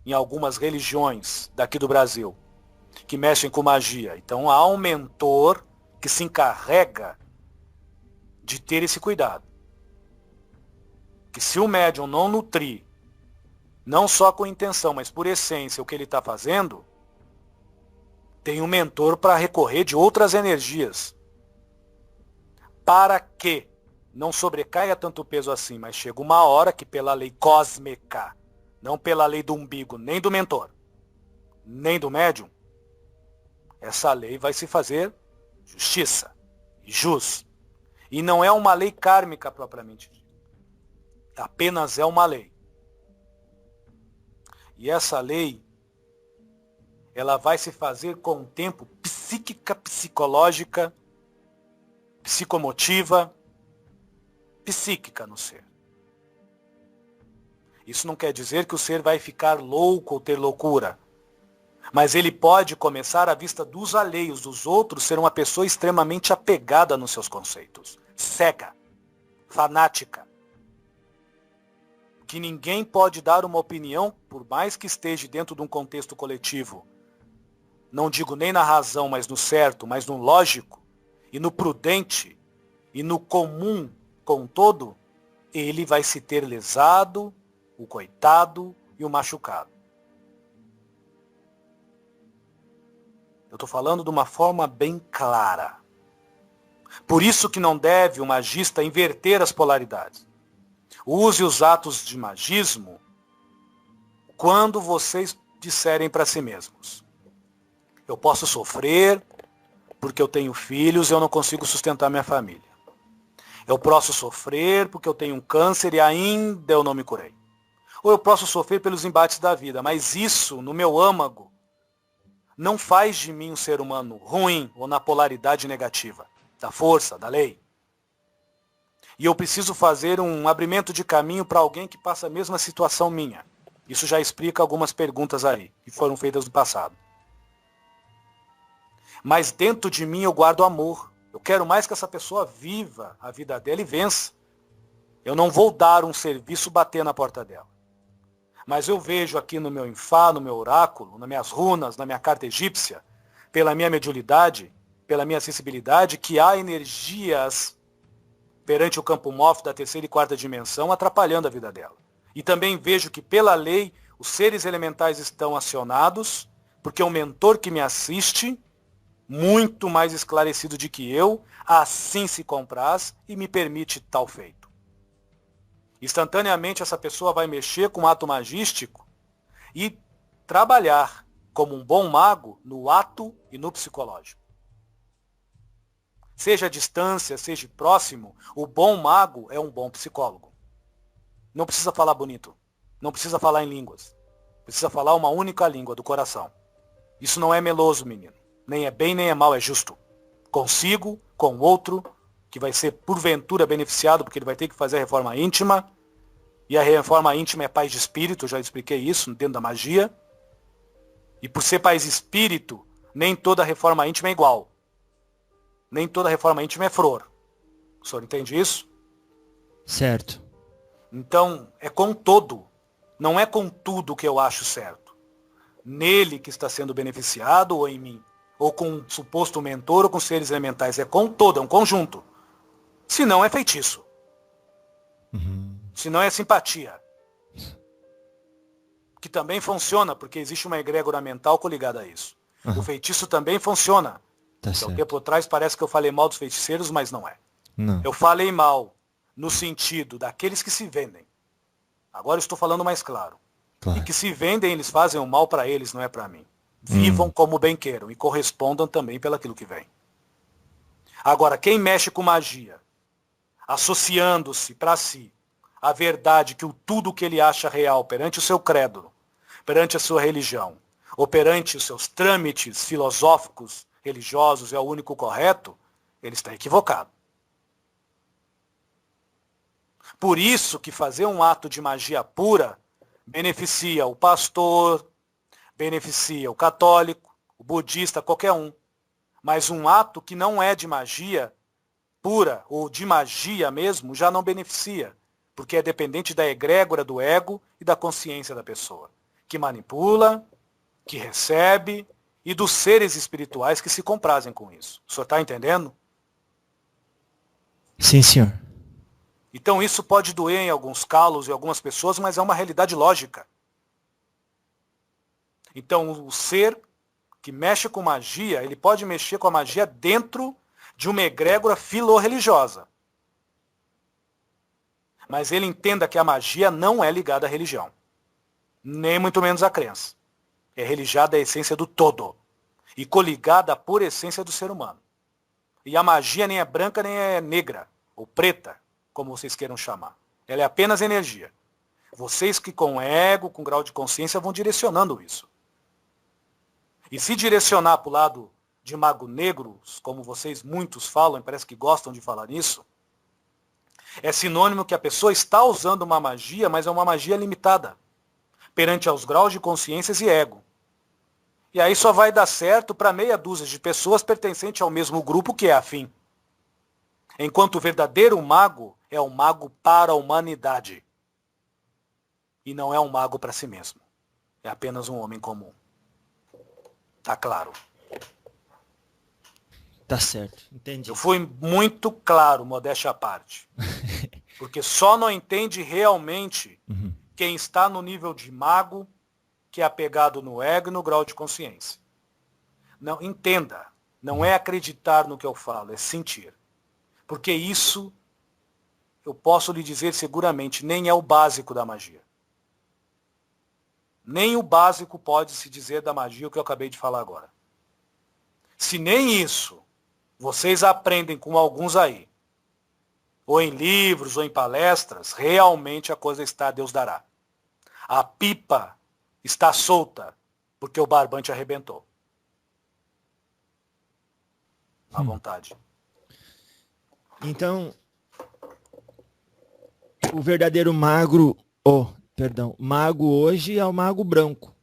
em algumas religiões daqui do Brasil, que mexem com magia, então há um mentor que se encarrega de ter esse cuidado. Que se o médium não nutrir, não só com intenção, mas por essência, o que ele está fazendo, tem um mentor para recorrer de outras energias. Para que não sobrecaia tanto peso assim, mas chega uma hora que pela lei cósmica, não pela lei do umbigo, nem do mentor, nem do médium, essa lei vai se fazer justiça. E Jus. E não é uma lei kármica propriamente dita. Apenas é uma lei. E essa lei, ela vai se fazer com o tempo psíquica, psicológica, psicomotiva, psíquica no ser. Isso não quer dizer que o ser vai ficar louco ou ter loucura. Mas ele pode começar à vista dos alheios, dos outros, ser uma pessoa extremamente apegada nos seus conceitos. Cega, fanática. Que ninguém pode dar uma opinião, por mais que esteja dentro de um contexto coletivo. Não digo nem na razão, mas no certo, mas no lógico, e no prudente, e no comum com todo, ele vai se ter lesado, o coitado e o machucado. Eu estou falando de uma forma bem clara. Por isso que não deve o magista inverter as polaridades. Use os atos de magismo quando vocês disserem para si mesmos: eu posso sofrer porque eu tenho filhos e eu não consigo sustentar minha família. Eu posso sofrer porque eu tenho um câncer e ainda eu não me curei. Ou eu posso sofrer pelos embates da vida, mas isso, no meu âmago, não faz de mim um ser humano ruim ou na polaridade negativa, da força, da lei. E eu preciso fazer um abrimento de caminho para alguém que passa a mesma situação minha. Isso já explica algumas perguntas aí, que foram feitas no passado. Mas dentro de mim eu guardo amor. Eu quero mais que essa pessoa viva a vida dela e vença. Eu não vou dar um serviço bater na porta dela. Mas eu vejo aqui no meu Infá, no meu oráculo, nas minhas runas, na minha carta egípcia, pela minha mediunidade, pela minha sensibilidade, que há energias perante o campo morfo da terceira e quarta dimensão atrapalhando a vida dela. E também vejo que pela lei os seres elementais estão acionados, porque o mentor que me assiste, muito mais esclarecido do que eu, assim se compraz e me permite tal feito. Instantaneamente essa pessoa vai mexer com o ato magístico e trabalhar como um bom mago no ato e no psicológico. Seja à distância, seja próximo, o bom mago é um bom psicólogo. Não precisa falar bonito, não precisa falar em línguas, precisa falar uma única língua do coração. Isso não é meloso, menino. Nem é bem, nem é mal, é justo. Consigo, com o outro, que vai ser porventura beneficiado, porque ele vai ter que fazer a reforma íntima, e a reforma íntima é paz de espírito, eu já expliquei isso dentro da magia. E por ser paz de espírito, nem toda reforma íntima é igual. Nem toda reforma íntima é flor. O senhor entende isso? Certo. Então, é com todo, não é com tudo que eu acho certo. Nele que está sendo beneficiado ou em mim, ou com um suposto mentor ou com seres elementais, é com todo, é um conjunto. Se não é feitiço. Se não é simpatia. Que também funciona, porque existe uma egrégora mental coligada a isso. O feitiço também funciona. Tá Então, o que certo. por trás parece que eu falei mal dos feiticeiros, mas não é. Não. Eu falei mal no sentido daqueles que se vendem. Agora eu estou falando mais claro. Claro. E que se vendem, eles fazem o mal para eles, não é para mim. Vivam como bem queiram e correspondam também pelaquilo que vem. Agora, quem mexe com magia, associando-se para si a verdade, que o tudo que ele acha real perante o seu credo, perante a sua religião, ou perante os seus trâmites filosóficos, religiosos, é o único correto, ele está equivocado. Por isso que fazer um ato de magia pura beneficia o pastor, beneficia o católico, o budista, qualquer um. Mas um ato que não é de magia pura, ou de magia mesmo, já não beneficia, porque é dependente da egrégora do ego e da consciência da pessoa, que manipula, que recebe, e dos seres espirituais que se comprazem com isso. O senhor está entendendo? Sim, senhor. Então isso pode doer em alguns calos e algumas pessoas, mas é uma realidade lógica. Então o ser que mexe com magia, ele pode mexer com a magia dentro de uma egrégora filorreligiosa. Mas ele entenda que a magia não é ligada à religião. Nem muito menos à crença. É religada à essência do todo. E coligada à pura essência do ser humano. E a magia nem é branca, nem é negra, ou preta, como vocês queiram chamar. Ela é apenas energia. Vocês que com ego, com grau de consciência, vão direcionando isso. E se direcionar para o lado de mago negro, como vocês muitos falam, parece que gostam de falar nisso, é sinônimo que a pessoa está usando uma magia, mas é uma magia limitada, perante aos graus de consciências e ego. E aí só vai dar certo para meia dúzia de pessoas pertencentes ao mesmo grupo que é afim. Enquanto o verdadeiro mago é um mago para a humanidade. E não é um mago para si mesmo. É apenas um homem comum. Tá claro? Tá certo, entendi. Eu fui muito claro, modéstia à parte. Porque só não entende realmente quem está no nível de mago, que é apegado no ego e no grau de consciência. Não, entenda, não é acreditar no que eu falo, é sentir. Porque isso, eu posso lhe dizer seguramente, nem é o básico da magia. Nem o básico pode se dizer da magia o que eu acabei de falar agora. Se nem isso vocês aprendem com alguns aí, ou em livros, ou em palestras, realmente a coisa está, Deus dará. A pipa está solta, porque o barbante arrebentou. À vontade. Então, o verdadeiro mago hoje é o mago branco.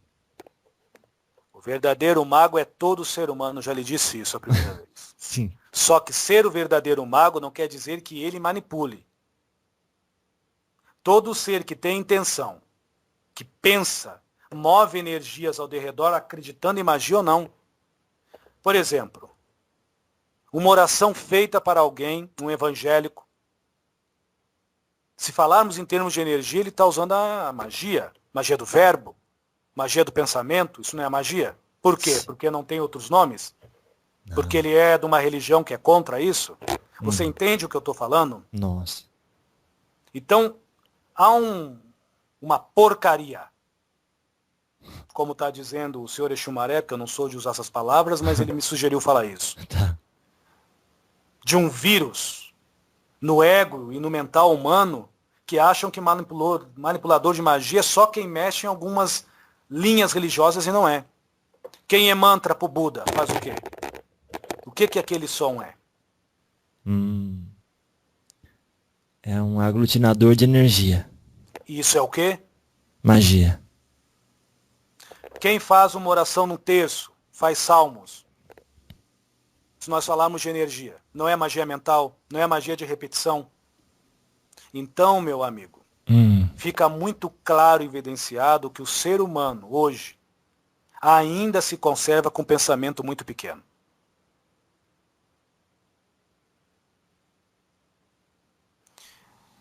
O verdadeiro mago é todo ser humano, já lhe disse isso a primeira vez. Sim. Só que ser o verdadeiro mago não quer dizer que ele manipule. Todo ser que tem intenção, que pensa, move energias ao derredor acreditando em magia ou não. Por exemplo, uma oração feita para alguém, um evangélico. Se falarmos em termos de energia, ele está usando a magia. Magia do verbo, magia do pensamento, isso não é magia? Por quê? Porque não tem outros nomes? Não. Porque ele é de uma religião que é contra isso? Você entende o que eu estou falando? Nossa. Então, há uma porcaria. Como está dizendo o senhor Exumaré, que eu não sou de usar essas palavras, mas ele me sugeriu falar isso. Tá. De um vírus no ego e no mental humano que acham que manipulador de magia é só quem mexe em algumas linhas religiosas e não é. Quem é mantra pro Buda faz o quê? O que aquele som é? É um aglutinador de energia. E isso é o quê? Magia. Quem faz uma oração no terço, faz salmos. Se nós falarmos de energia, não é magia mental, não é magia de repetição. Então, meu amigo, fica muito claro e evidenciado que o ser humano, hoje, ainda se conserva com um pensamento muito pequeno.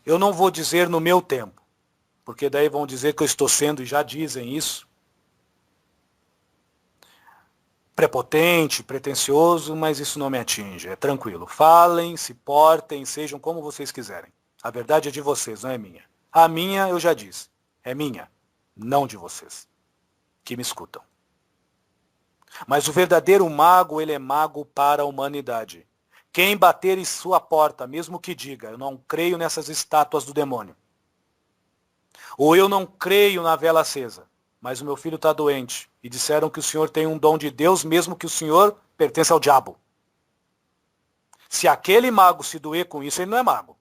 Eu não vou dizer no meu tempo, porque daí vão dizer que eu estou sendo, e já dizem isso, prepotente, pretensioso, mas isso não me atinge, é tranquilo. Falem, se portem, sejam como vocês quiserem. A verdade é de vocês, não é minha. A minha, eu já disse, é minha, não de vocês, que me escutam. Mas o verdadeiro mago, ele é mago para a humanidade. Quem bater em sua porta, mesmo que diga, eu não creio nessas estátuas do demônio. Ou eu não creio na vela acesa, mas o meu filho está doente. E disseram que o senhor tem um dom de Deus, mesmo que o senhor pertence ao diabo. Se aquele mago se doer com isso, ele não é mago.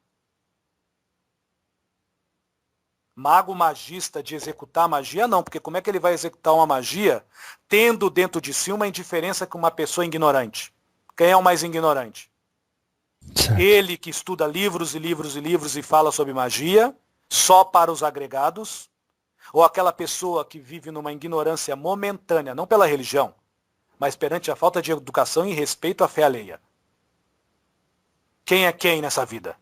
Mago magista de executar magia, não. Porque como é que ele vai executar uma magia tendo dentro de si uma indiferença com uma pessoa ignorante? Quem é o mais ignorante? Certo. Ele que estuda livros e livros e livros e fala sobre magia, só para os agregados, ou aquela pessoa que vive numa ignorância momentânea, não pela religião, mas perante a falta de educação e respeito à fé alheia. Quem é quem nessa vida?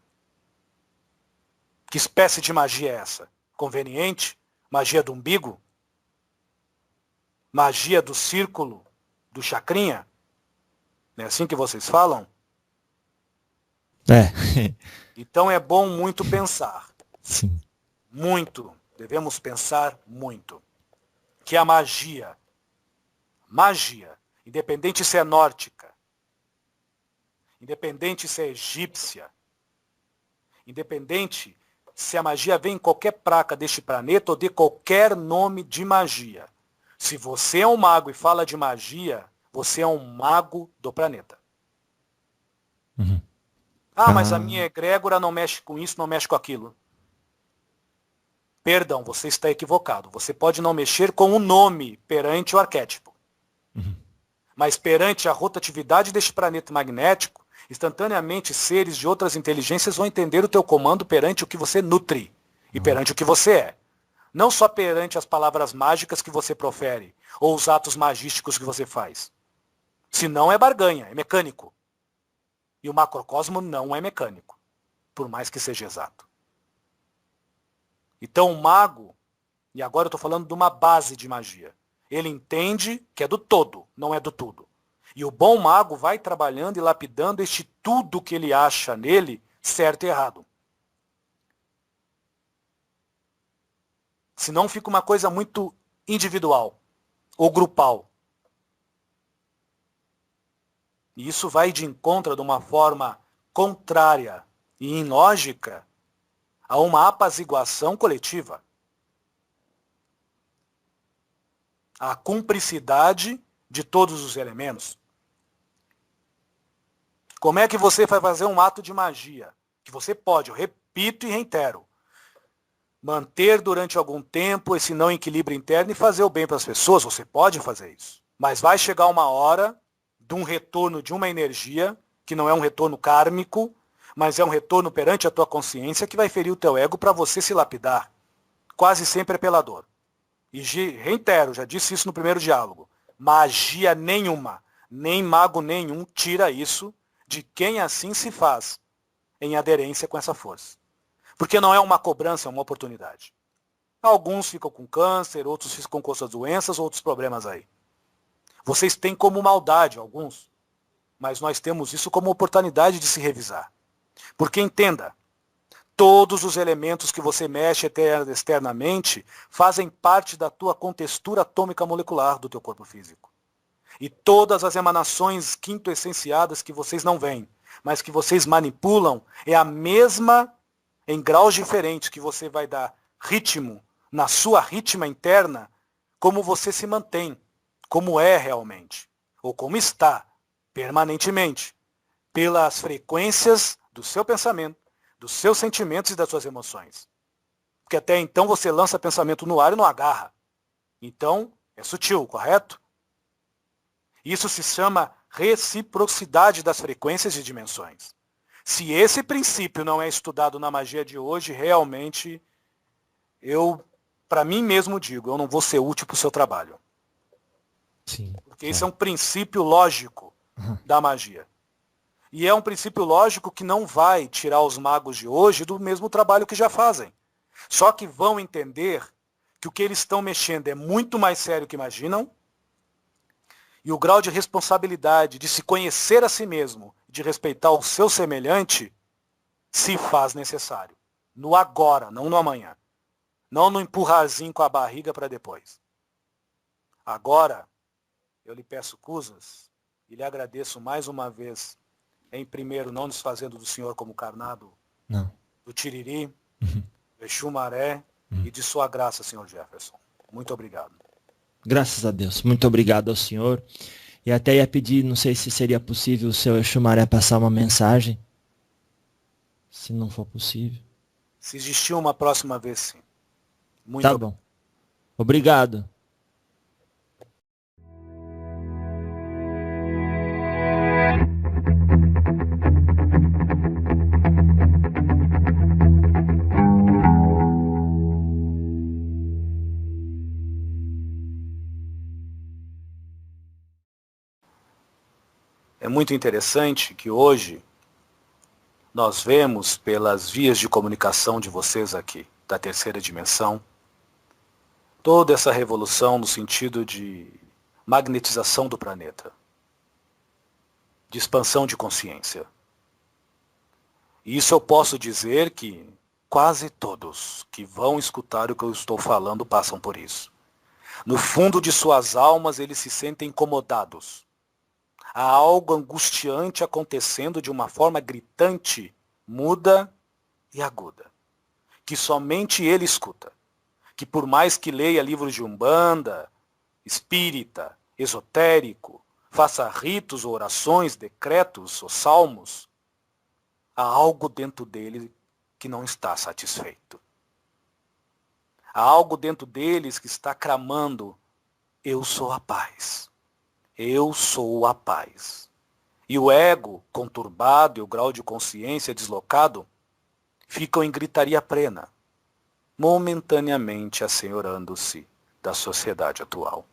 Que espécie de magia é essa? Conveniente? Magia do umbigo? Magia do círculo? Do chacrinha? Não é assim que vocês falam? É. Então é bom muito pensar. Sim. Muito. Devemos pensar muito. Que a magia, independente se é nórdica, independente se é egípcia, independente se a magia vem em qualquer placa deste planeta ou de qualquer nome de magia. Se você é um mago e fala de magia, você é um mago do planeta. Uhum. Mas a minha egrégora não mexe com isso, não mexe com aquilo. Perdão, você está equivocado. Você pode não mexer com o nome perante o arquétipo. Uhum. Mas perante a rotatividade deste planeta magnético, instantaneamente seres de outras inteligências vão entender o teu comando perante o que você nutre e perante o que você é. Não só perante as palavras mágicas que você profere ou os atos magísticos que você faz. Senão é barganha, é mecânico. E o macrocosmo não é mecânico, por mais que seja exato. Então o mago, e agora eu estou falando de uma base de magia, ele entende que é do todo, não é do tudo. E o bom mago vai trabalhando e lapidando este tudo que ele acha nele certo e errado. Senão fica uma coisa muito individual ou grupal. E isso vai de encontro de uma forma contrária e ilógica a uma apaziguação coletiva. A cumplicidade de todos os elementos. Como é que você vai fazer um ato de magia? Que você pode, eu repito e reitero, manter durante algum tempo esse não equilíbrio interno e fazer o bem para as pessoas. Você pode fazer isso. Mas vai chegar uma hora de um retorno de uma energia, que não é um retorno kármico, mas é um retorno perante a tua consciência que vai ferir o teu ego para você se lapidar. Quase sempre é pela dor. E reitero, já disse isso no primeiro diálogo, magia nenhuma, nem mago nenhum tira isso de quem assim se faz em aderência com essa força. Porque não é uma cobrança, é uma oportunidade. Alguns ficam com câncer, outros ficam com suas doenças, outros problemas aí. Vocês têm como maldade, alguns, mas nós temos isso como oportunidade de se revisar. Porque entenda, todos os elementos que você mexe externamente fazem parte da tua contextura atômica molecular do teu corpo físico. E todas as emanações quintoessenciadas que vocês não veem, mas que vocês manipulam, é a mesma, em graus diferentes, que você vai dar ritmo na sua ritma interna, como você se mantém, como é realmente, ou como está, permanentemente, pelas frequências do seu pensamento, dos seus sentimentos e das suas emoções. Porque até então você lança pensamento no ar e não agarra. Então, é sutil, correto? Isso se chama reciprocidade das frequências e dimensões. Se esse princípio não é estudado na magia de hoje, realmente, eu, para mim mesmo digo, eu não vou ser útil para o seu trabalho. Sim. Porque isso é um princípio lógico da magia. E é um princípio lógico que não vai tirar os magos de hoje do mesmo trabalho que já fazem. Só que vão entender que o que eles estão mexendo é muito mais sério que imaginam, e o grau de responsabilidade de se conhecer a si mesmo, de respeitar o seu semelhante, se faz necessário. No agora, não no amanhã. Não no empurrarzinho com a barriga para depois. Agora, eu lhe peço cusas e lhe agradeço mais uma vez, em primeiro, não desfazendo do senhor como carnado, Não. do Tiriri, do Exu Maré e de sua graça, senhor Jefferson. Muito obrigado. Graças a Deus. Muito obrigado ao senhor. E até ia pedir, não sei se seria possível o seu Exu Maré passar uma mensagem. Se não for possível. Se existir uma próxima vez, sim. Muito Tá bom. Obrigado. É muito interessante que hoje nós vemos pelas vias de comunicação de vocês aqui, da terceira dimensão, toda essa revolução no sentido de magnetização do planeta, de expansão de consciência. E isso eu posso dizer que quase todos que vão escutar o que eu estou falando passam por isso. No fundo de suas almas, eles se sentem incomodados. Há algo angustiante acontecendo de uma forma gritante, muda e aguda, que somente ele escuta. Que por mais que leia livros de umbanda, espírita, esotérico, faça ritos ou orações, decretos ou salmos, há algo dentro dele que não está satisfeito. Há algo dentro deles que está clamando: eu sou a paz. Eu sou a paz. E o ego conturbado e o grau de consciência deslocado ficam em gritaria plena, momentaneamente assenhorando-se da sociedade atual.